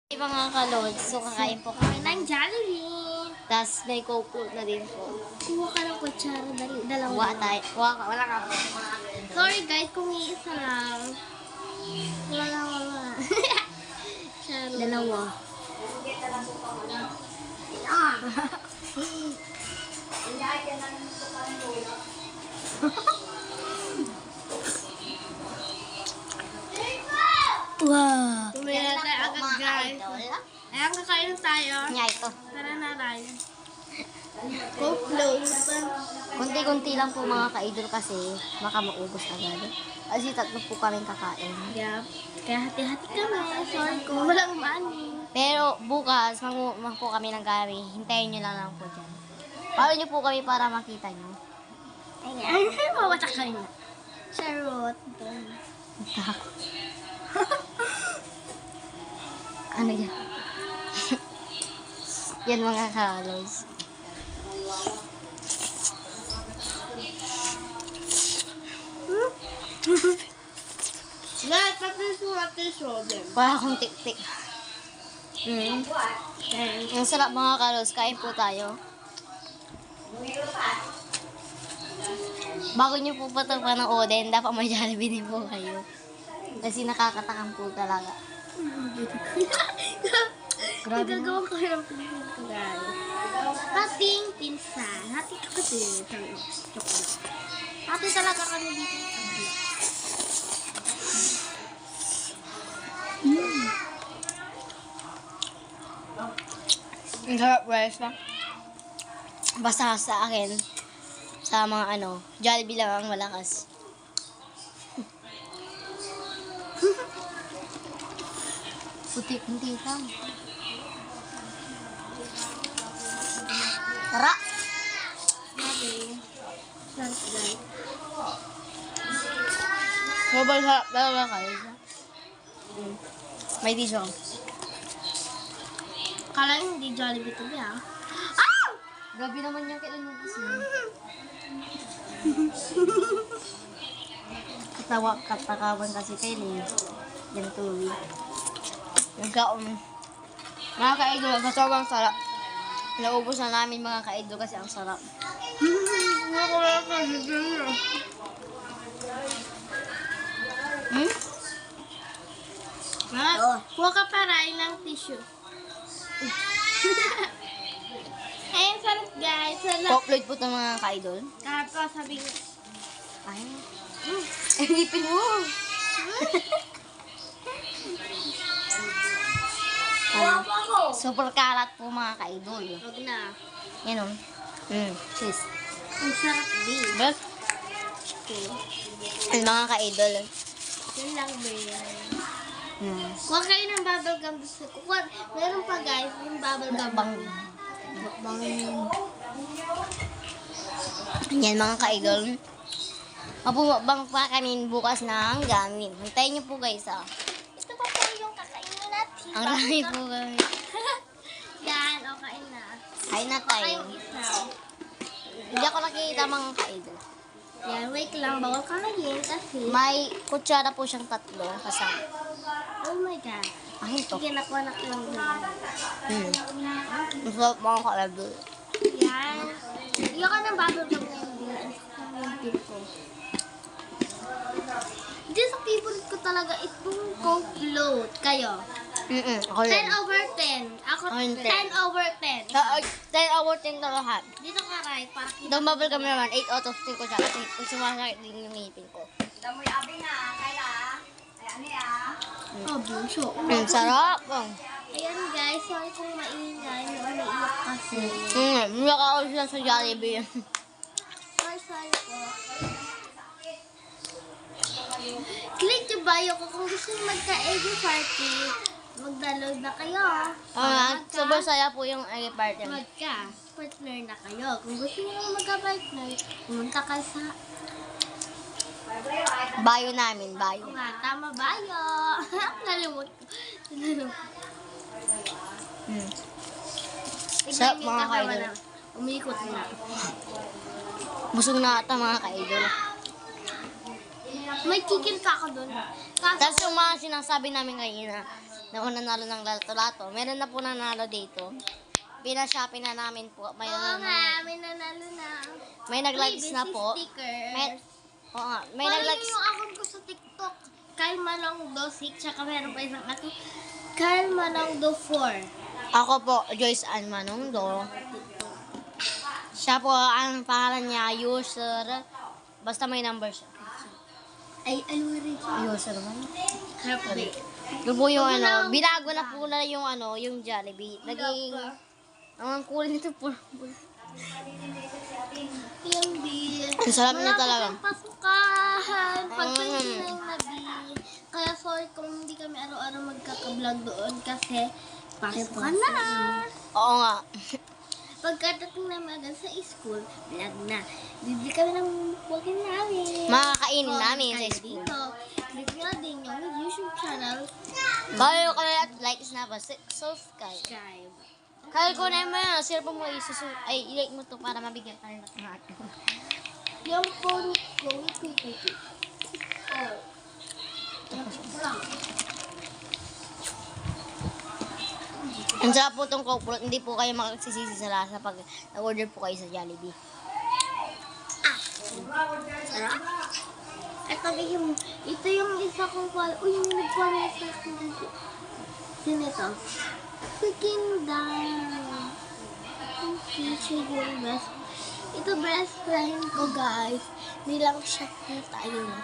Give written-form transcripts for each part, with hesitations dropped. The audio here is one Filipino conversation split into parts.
Hey mga kalods, so kakain po kami ng Jollibee. Tapos may coke float na din po. Kuha ka ng kutsara, dalawa. Wala ka po. Sorry guys, kung iisa lang. Wala. Charo. Dalawa. Wow. Tumira tayo agad guys. Ayan, kakain tayo. Nga ito. Tara na tayo. Coke float. Kunti-kunti lang po mga ka-idol kasi baka maubos agad. Kasi tatlo po kami kakain. Yup. Kaya hati-hati kami. Sorry kung walang money. Pero bukas, manguha po kami ng gari. Hintayin nyo lang po dyan. Follow nyo po kami para makita nyo. Ayan. Mawatak ka rin na. Charot. Ano yan? Yan mga kalods. Lahat pati sobrang. Para akong tik-tik. Ang sarap mga kalods. Kain po tayo. Bago nyo po patagpan ng Oden, dapat may Jollibee din po kayo. Kasi nakakatakam po talaga. Grabe na. Gagawin ko yung pinto guys. Hating pinsan. Hating kapatid. Hati talaga kami dito. Ang sarap guys na. Basta sa akin, sa mga Jollibee lang ang malakas. Puti-puti lang. Tara! Guys. Sobrang sarap talaga kayo. May tissue. Kala nyo hindi Jollibee to be ah. Gabi naman yung kailan mo kasi. Katakawan kasi kayo eh. Yan tuloy. Mga ka-idol, sa sobrang sarap. Naubos na namin mga ka-idol kasi ang sarap. Huwag ka paray ng tissue. Ayun, sarap guys. Coke po ito mga ka-idol. Tapos sabi ko, Ay. Ilipin mo. Super kalat po mga ka-idol. huwag na. Yan o. Cheese. Ang sarap din. But, Okay. mga ka-idol. Yun lang din. Huwag kayo ng bubble gum. Meron pa guys, yung bubble gum. Bang. Yan mga ka-idol. Mapumabang pa kami bukas ng gamit. Hintayin niyo po guys ah. Ito pa po yung kakainin natin. Ang rami po kami. Yan, okay na. Kain na Okay tayo. yung isa. Hindi ako nakikita mga ka-idol. Yan, wait lang. Bawal kakain kasi. May kutsara po siyang tatlo kasama. Oh my God. Akin to. Sige, nakuha na ko lang din. Masarap mga ka-idol. Yan. Iyo ka ng bubble gum na yun. Ang tip ko. Hindi sa favorite ko talaga itong Coke float. Kayo? Ako 10 rin. over 10. Ako Ako yung 10 over 10. 10 over 10 na lahat. Dito ka right para kita. Itong bubble gum naman, 8 out of 10 ko siya kasi sumasakit din yung ngipin ko. Oh, bunso. Sarap. Ayan guys, sorry kung maingay. Naiiyak kasi. Umiyak ako siya sa Jollibee. Sorry po. Click yung bio ko kung gusto nyo magka-egg party. Mag-download na kayo. Sobrang saya po yung egg party. Partner na kayo. Kung gusto nyo magka-partner, pumunta kayo sa Bayo namin, bayo. Tama bio. Nalimot ko. Sarap mga ka-idol. Umikot na. Busog na ata mga ka-idol. May chicken pa ako doon. Tapos yung mga sinasabi namin kanina, Noong nanalo ng lato-lato. Meron na po nanalo dito. Pina-shopping na namin po. May, Oo nga, may nanalo na. may nag-likes na po. Stickers. Oo nga, may Follow nag-likes. niyo yung account ko sa TikTok. Kyle Manong Do 6, tsaka meron pa isang account. Kyle Manong Do 4. Ako po, Joyce Ann Manongdo. Siya po, ang pangalan niya, user. Basta may number siya. Ay, ano rin siya? User man. Happy. Yun po yung ano, binago na po na yung ano, yung Jollibee. Naging, ang cool nito po. Yung di. Ang sarap na talaga. Pasukahan. Pagpahingi na yung nabi. Kaya sorry kung hindi kami araw-araw magkaka-vlog doon kasi pasukan na. Oo nga. Pagkadating namin agad sa school, vlog na. Bibili kami ng bukbugin namin. Makakainin namin sa Kayo school. dito. Click nyo din yung YouTube channel. Follow ko na at likes na ba? Subscribe. Subscribe. Kaya ko na mo yan. Sir po mo ay i-like mo to para mabigyan ka rin ng heart. Yung phone ko, Oh. Ang sarap po itong Coke Float. Hindi po kayo makagsisisi sa lasa pag nag-order po kayo sa Jollibee. Sarap. Ito yung isa kong Uy, yung nagpamaya sa akin dito. Sino ito? Freaking down. Okay, siya yung best. Ito best friend ko, guys. Nilang siya kita. Ayun na.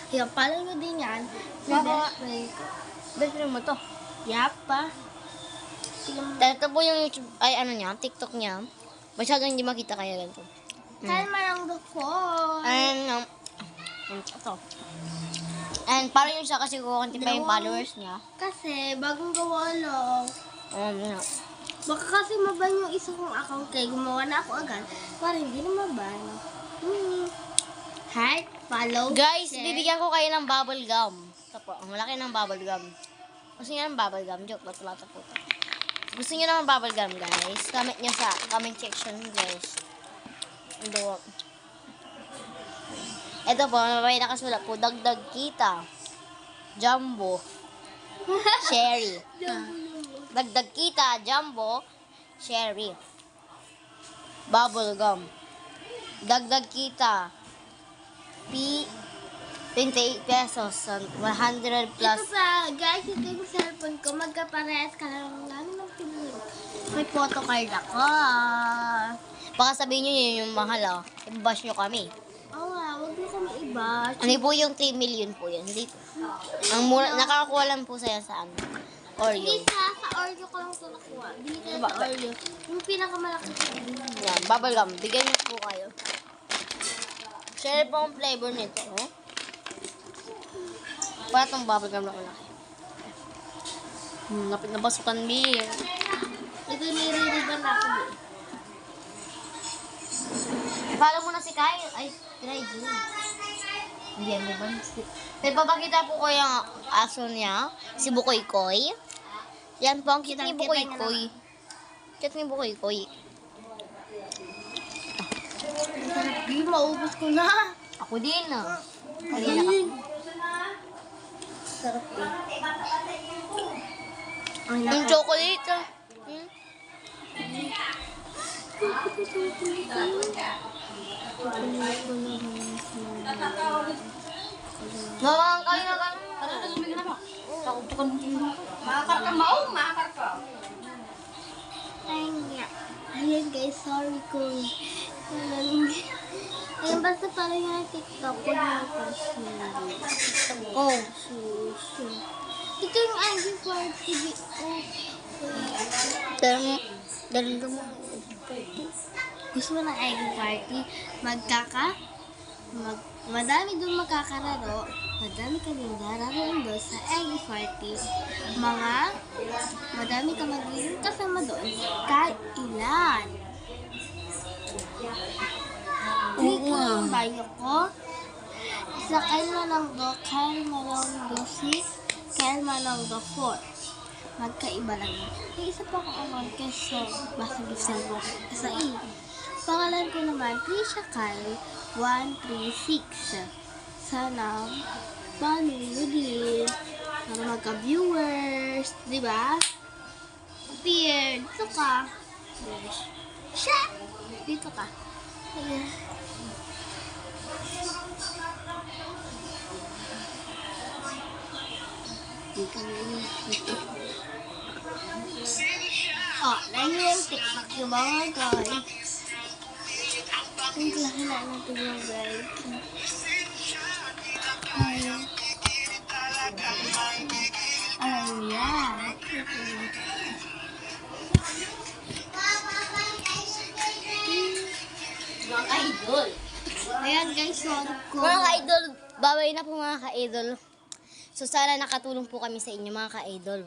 Kaya follow nyo din yan. Sa best friend ko. Best friend mo to. Yapa. Ito po yung YouTube, ay ano niya, TikTok niya. Masyadong hindi makita kaya ganito. Kaya marang the phone. And, ito. And parang yung siya kasi kukunti pa yung followers niya. Kasi, bagong gawa lang. Yeah. Baka kasi maban yung isa kong account kaya gumawa na ako agad para hindi na maban. Heart, follow, Guys, share. bibigyan ko kayo ng bubble gum. Ito po, ang laki ng bubble gum. Gusto niyo ng bubble gum? Joke, lato-lato po ito. Gusto niyo naman bubble gum, guys? Comment niyo sa comment section, guys. Ito. Ito po, may nakasulat po, dagdag kita. Jumbo. Sherry. Dagdag kita, jumbo, sherry. Bubble gum. Dagdag kita. 28 pesos. 100 plus. Ito pa, guys, ito yung cellphone ko. Magkaparehas ka lang namin ng pinili. May photocard ako. Baka sabihin nyo yun yung mahal ah. I-bash nyo kami. Oo nga, huwag mo kami iba. Ano po yung 3 million po yun? Hindi. Ang mura, nakakakuha lang po saya sa ano. Oreo. Sa Oreo ko lang ito nakuha. Dito sa Oreo. Yung pinakamalaki sa Oreo. Yan, bubble gum. Bigyan nyo po kayo. Share po ang flavor nito. Oh. Para itong bubble gum na malaki. Lapit na basukan, B. Ito nire-riban na ako. Follow mo na si Kyle. Ay, try din. Hindi yan, di ba? May papakita po ko yung aso niya. Si Bukoy Koy. Yan po ang cute ni Bukoy Koy. Cute ni Bukoy Koy. Di, maubos ko na. Ako din ah. Kanina ka. Sarap eh. Yung chocolate ah. Hmm? Mama, ang kain na ka. Ayun guys, sorry kung ayun, basta parang yung TikTok ko na Oh. ito yung ID for TV. Dalhin mo. Gusto mo ng ID party? Madami doon magkakararo. Madami ka din dararoon doon sa ID party. Madami ka magiging kasama doon. Kailan? Dito yung bayo ko. Sa Kyle Manongdo 6, Kyle Manongdo 4. Magkaiba lang yun. May isa pa akong account kasi basta gifsan ko sa Pangalan ko naman, Trisha Kyle 136. Sana, paano nyo din? Para magka-viewers. Di ba? Appear. Dito ka. Siya! Dito ka. Ayan. Dito na yun. Dito. Oh, lang yung TikTok yung mga guys. Ang lahala ng tulong guys. Ayan. Mga ka-idol. Ayan guys, sorry ko. Mga ka-idol, babay na po mga ka-idol. So sana nakatulong po kami sa inyo mga ka-idol.